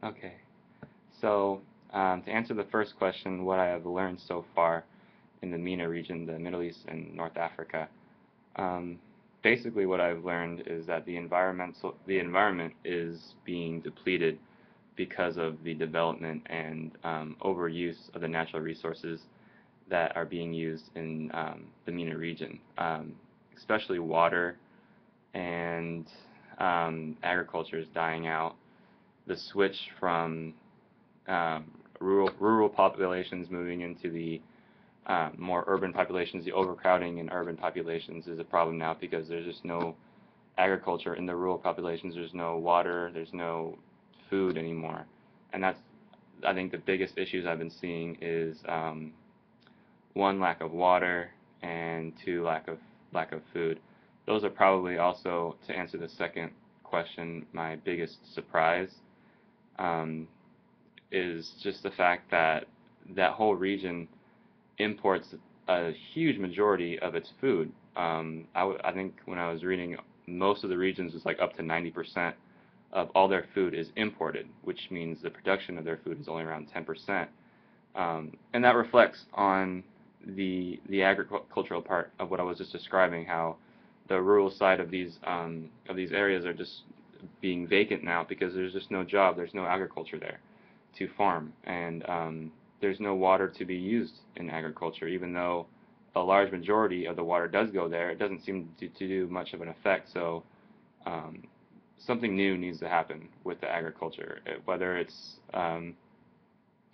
Okay. So, to answer the first question, what I have learned so far in the MENA region, the Middle East and North Africa, um, basically what I've learned is that the environment is being depleted because of the development and overuse of the natural resources that are being used in the MENA region, especially water and agriculture is dying out. The switch from rural populations moving into the more urban populations, the overcrowding in urban populations is a problem now because there's just no agriculture in the rural populations. There's no water, there's no food anymore, and that's I think the biggest issues I've been seeing is one, lack of water, and two, lack of food. Those are probably also, to answer the second question, my biggest surprise. Um, is just the fact that that whole region imports a huge majority of its food. I think when I was reading, most of the regions is like up to 90% of all their food is imported, which means the production of their food is only around 10%. And that reflects on the agricultural part of what I was just describing, how the rural side of these areas are just being vacant now because there's just no job, there's no agriculture there to farm, and there's no water to be used in agriculture. Even though a large majority of the water does go there, it doesn't seem to do much of an effect. So um, something new needs to happen with the agriculture, whether it's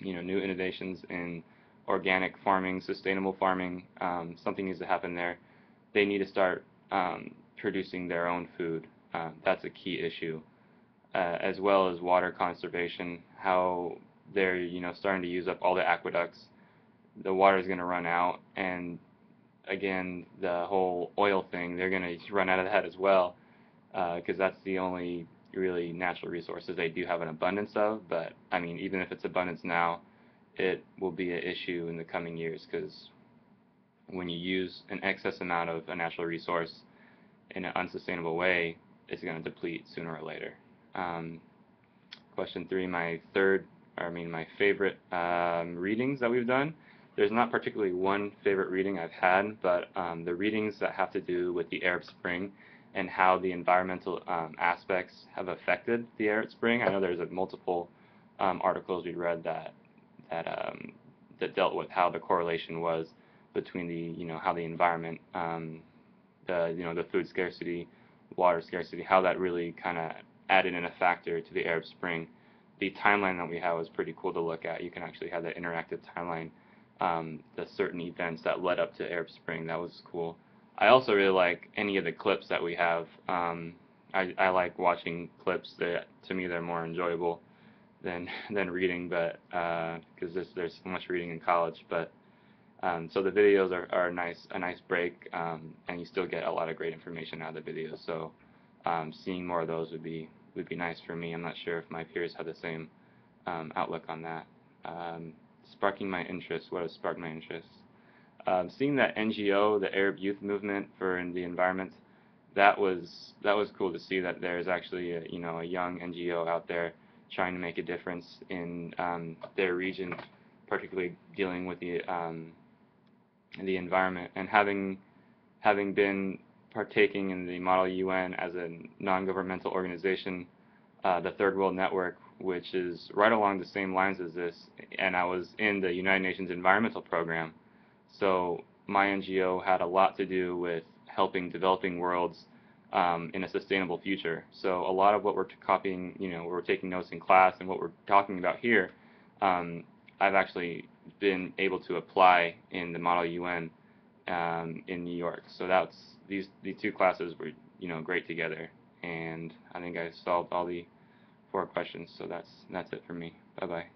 new innovations in organic farming, sustainable farming. Something needs to happen there. They need to start producing their own food. That's a key issue, as well as water conservation. How they're starting to use up all the aqueducts. The water is going to run out, and again, the whole oil thing, they're going to run out of that as well, because that's the only really natural resources they do have an abundance of. But I mean, even if it's abundance now, it will be an issue in the coming years, because when you use an excess amount of a natural resource in an unsustainable way, it's going to deplete sooner or later. Um, Question three, my favorite readings that we've done. There's not particularly one favorite reading I've had, but the readings that have to do with the Arab Spring and how the environmental aspects have affected the Arab Spring. I know there's multiple articles we read that dealt with how the correlation was between how the environment, the food scarcity, water scarcity, how that really kind of added in a factor to the Arab Spring. The timeline that we have was pretty cool to look at. You can actually have that interactive timeline, the certain events that led up to Arab Spring. That was cool. I also really like any of the clips that we have. I like watching clips. That to me they're more enjoyable than reading, but because there's so much reading in college. But so the videos are a nice break, and you still get a lot of great information out of the videos. So seeing more of those would be nice for me. I'm not sure if my peers have the same outlook on that. Sparking my interest. What has sparked my interest? Seeing that NGO, the Arab Youth Movement for the environment, that was cool to see that there's actually a young NGO out there trying to make a difference in their region, particularly dealing with the environment, and having been partaking in the Model UN as a non-governmental organization, the Third World Network, which is right along the same lines as this, and I was in the United Nations Environmental Program. So my NGO had a lot to do with helping developing worlds in a sustainable future. So a lot of what we're copying, we're taking notes in class, and what we're talking about here, I've actually been able to apply in the Model UN in New York. So these two classes were great together, and I think I solved all the four questions. So that's it for me. Bye bye.